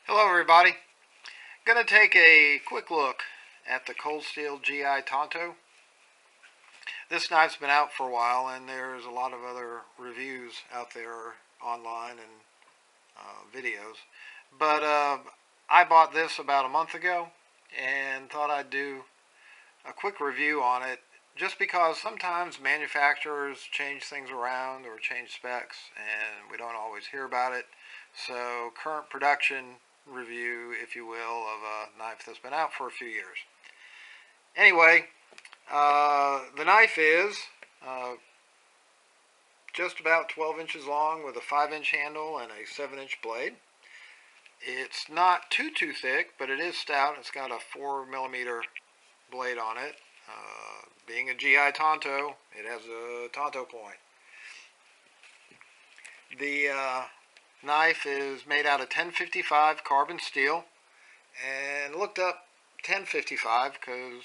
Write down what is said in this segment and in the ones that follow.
Hello everybody. Going to take a quick look at the Cold Steel GI Tanto. This knife's been out for a while and there's a lot of other reviews out there online and videos. But I bought this about a month ago and thought I'd do a quick review on it just because sometimes manufacturers change things around or change specs and we don't always hear about it. So current production review, if you will, of a knife that's been out for a few years. Anyway, the knife is just about 12 inches long with a 5-inch handle and a 7-inch blade. It's not too thick, but it is stout. It's got a 4mm blade on it. Being a GI Tanto, it has a Tanto point. The knife is made out of 1055 carbon steel, and looked up 1055 because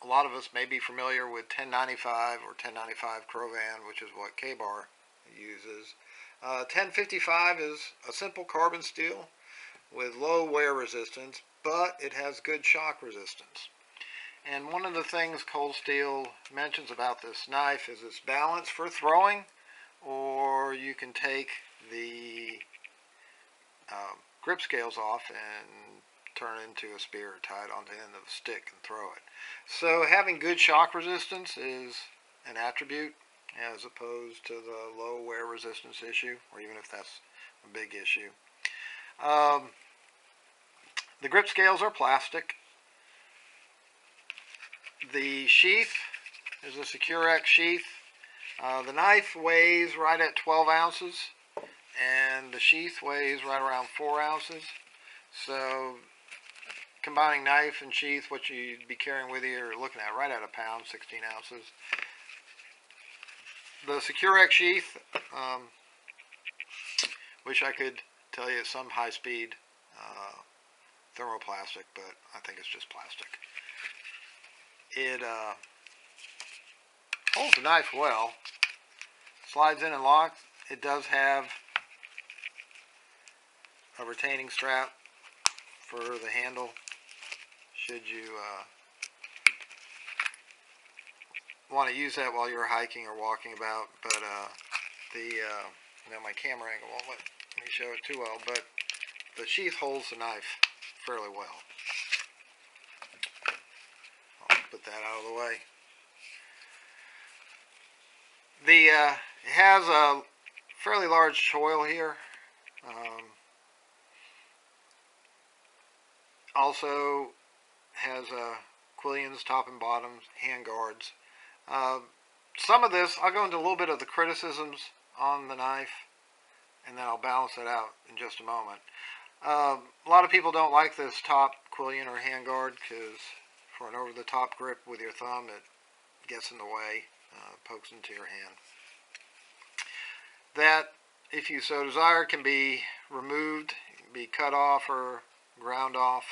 a lot of us may be familiar with 1095 or 1095 Crovan, which is what K-Bar uses. 1055 is a simple carbon steel with low wear resistance, but it has good shock resistance. And one of the things Cold Steel mentions about this knife is its balance for throwing, or you can take the grip scales off and turn it into a spear, tie it onto the end of a stick and throw it. So having good shock resistance is an attribute as opposed to the low wear resistance issue, or even if that's a big issue. The grip scales are plastic. The sheath is a Securex sheath. The knife weighs right at 12 ounces, and the sheath weighs right around 4 ounces. So combining knife and sheath, what you'd be carrying with you, you're looking at right at a pound, 16 ounces. The Securex sheath, wish I could tell you it's some high-speed thermoplastic, but I think it's just plastic. It holds the knife well, slides in and locks. It does have a retaining strap for the handle should you want to use that while you're hiking or walking about. But now my camera angle won't let me show it too well, but the sheath holds the knife fairly well. I'll put that out of the way. It has a fairly large choil here. Also has quillions, top and bottoms, hand guards. Some of this, I'll go into a little bit of the criticisms on the knife, and then I'll balance it out in just a moment. A lot of people don't like this top quillion or hand guard because for an over-the-top grip with your thumb, it gets in the way, pokes into your hand. That, if you so desire, can be removed, be cut off or ground off.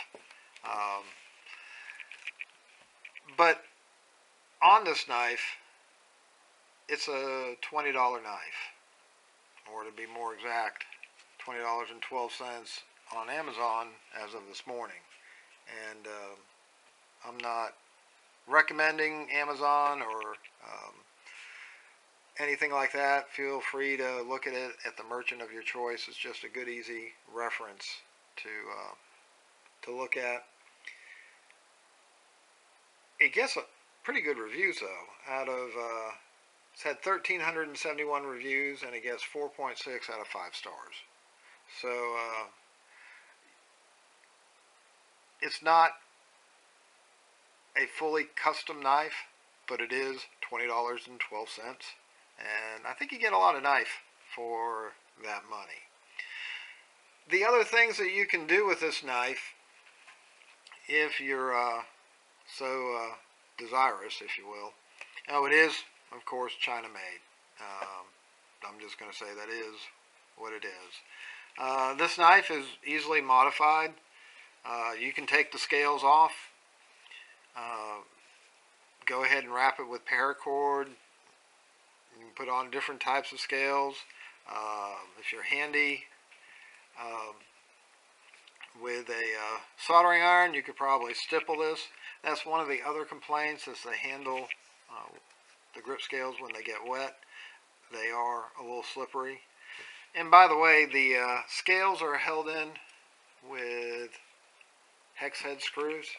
But on this knife, it's a $20 knife, or to be more exact, $20.12 on Amazon as of this morning. And I'm not recommending Amazon or anything like that. Feel free to look at it at the merchant of your choice. It's just a good, easy reference to look at. It gets pretty good reviews though. Out of it's had 1,371 reviews, and it gets 4.6 out of 5 stars. So it's not a fully custom knife, but it is $20.12, and I think you get a lot of knife for that money. The other things that you can do with this knife, if you're so desirous, if you will. Oh, it is, of course, China made. I'm just going to say that is what it is. This knife is easily modified. You can take the scales off, go ahead and wrap it with paracord. You can put on different types of scales. If you're handy, with a soldering iron, you could probably stipple this. That's one of the other complaints, is the handle, the grip scales when they get wet, they are a little slippery. And by the way, the scales are held in with hex head screws.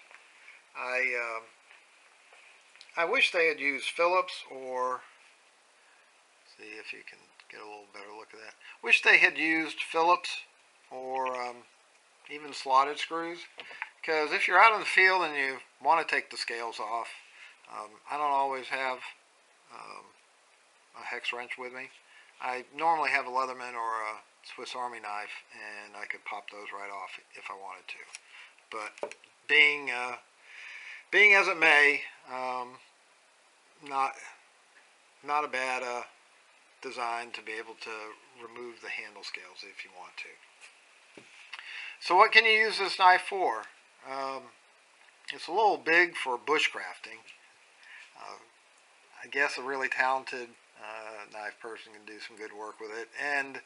I wish they had used Phillips, or see if you can get a little better look at that. Wish they had used Phillips or even slotted screws, because if you're out in the field and you want to take the scales off, I don't always have a hex wrench with me. I normally have a Leatherman or a Swiss Army knife, and I could pop those right off if I wanted to. But being as it may, not a bad design to be able to remove the handle scales if you want to. So what can you use this knife for? It's a little big for bushcrafting. I guess a really talented knife person can do some good work with it, and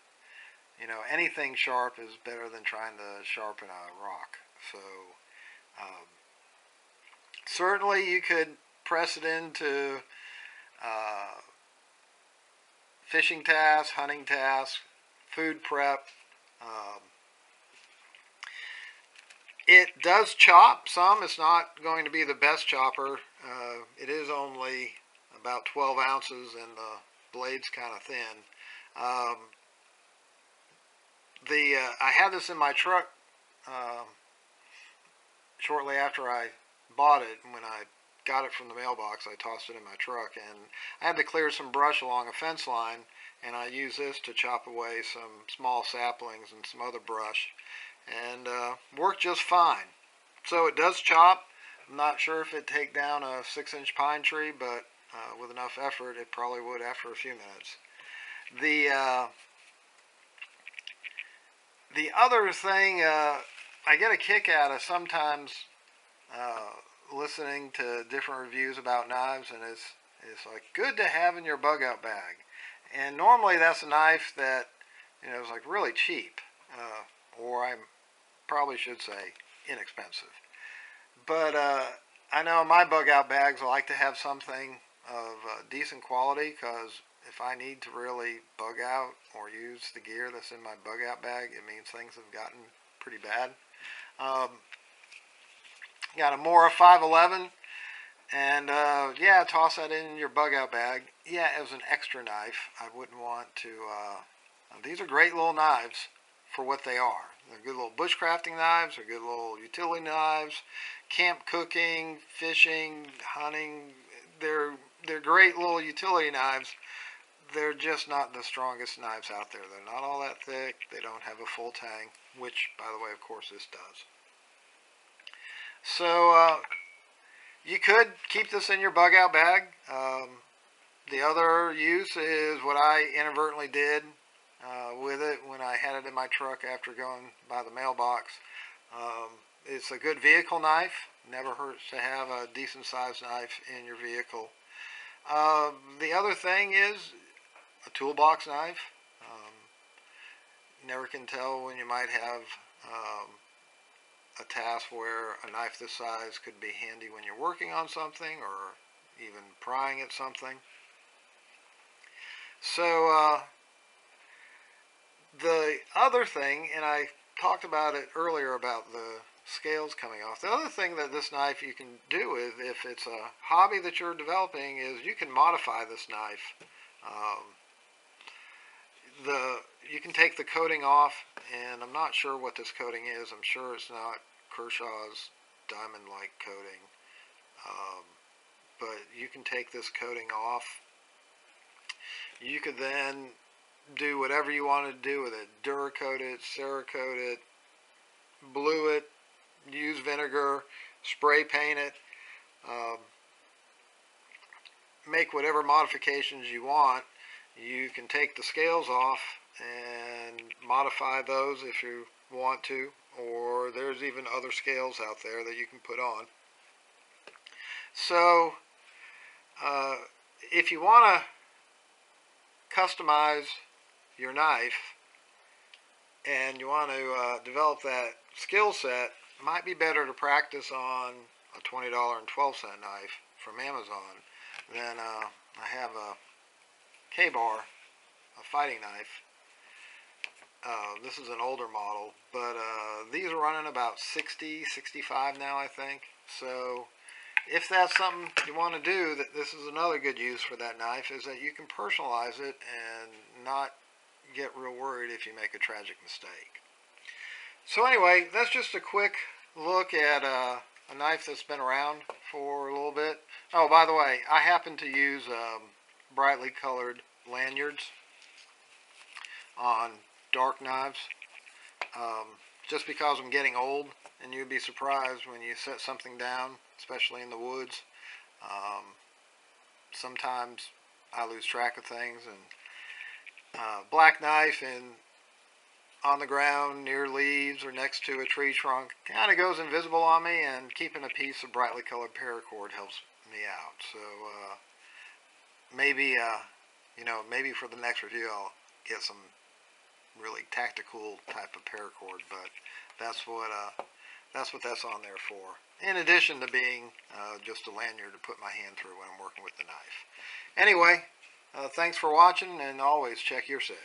you know, anything sharp is better than trying to sharpen a rock. So certainly you could press it into fishing tasks, hunting tasks, food prep. It does chop some. It's not going to be the best chopper. It is only about 12 ounces and the blade's kind of thin. I had this in my truck shortly after I bought it. When I got it from the mailbox, I tossed it in my truck, and I had to clear some brush along a fence line, and I used this to chop away some small saplings and some other brush, and worked just fine. So it does chop. I'm not sure if it'd take down a 6-inch pine tree, but with enough effort it probably would after a few minutes. The other thing I get a kick out of sometimes listening to different reviews about knives, and it's like, good to have in your bug out bag. And normally that's a knife that, you know, is like really cheap, or I probably should say inexpensive. But I know my bug out bags, I like to have something of decent quality, because if I need to really bug out or use the gear that's in my bug out bag, it means things have gotten pretty bad. Got a Mora 511, and yeah, toss that in your bug out bag. Yeah, as an extra knife, I wouldn't want to. These are great little knives for what they are. They're good little bushcrafting knives. They're good little utility knives, camp cooking, fishing, hunting. They're great little utility knives. They're just not the strongest knives out there. They're not all that thick. They don't have a full tang, which, by the way, of course, this does. So you could keep this in your bug out bag. The other use is what I inadvertently did with it when I had it in my truck after going by the mailbox. It's a good vehicle knife. Never hurts to have a decent sized knife in your vehicle. The other thing is a toolbox knife. Never can tell when you might have a task where a knife this size could be handy when you're working on something or even prying at something. So the other thing, and I talked about it earlier about the scales coming off. The other thing that this knife you can do with, if it's a hobby that you're developing, is you can modify this knife. You can take the coating off, and I'm not sure what this coating is. I'm sure it's not Kershaw's diamond-like coating, but you can take this coating off. You could then do whatever you want to do with it. Duracoat it, Cerakote it, blue it, use vinegar, spray paint it, make whatever modifications you want. You can take the scales off and modify those if you want to, or there's even other scales out there that you can put on. So if you want to customize your knife and you want to develop that skill set, it might be better to practice on a $20.12 knife from Amazon than I have a K-bar, a fighting knife. This is an older model, but these are running about 60, 65 now, I think. So if that's something you want to do, that this is another good use for that knife, is that you can personalize it and not get real worried if you make a tragic mistake. So anyway, that's just a quick look at a knife that's been around for a little bit. Oh, by the way, I happen to use brightly colored lanyards on dark knives, just because I'm getting old, and you'd be surprised when you set something down, especially in the woods. Um, Sometimes I lose track of things, and black knife and on the ground near leaves or next to a tree trunk kind of goes invisible on me, and keeping a piece of brightly colored paracord helps me out. So maybe maybe for the next review I'll get some really tactical type of paracord, but that's what that's on there for. In addition to being just a lanyard to put my hand through when I'm working with the knife. Anyway, thanks for watching, and always check your six.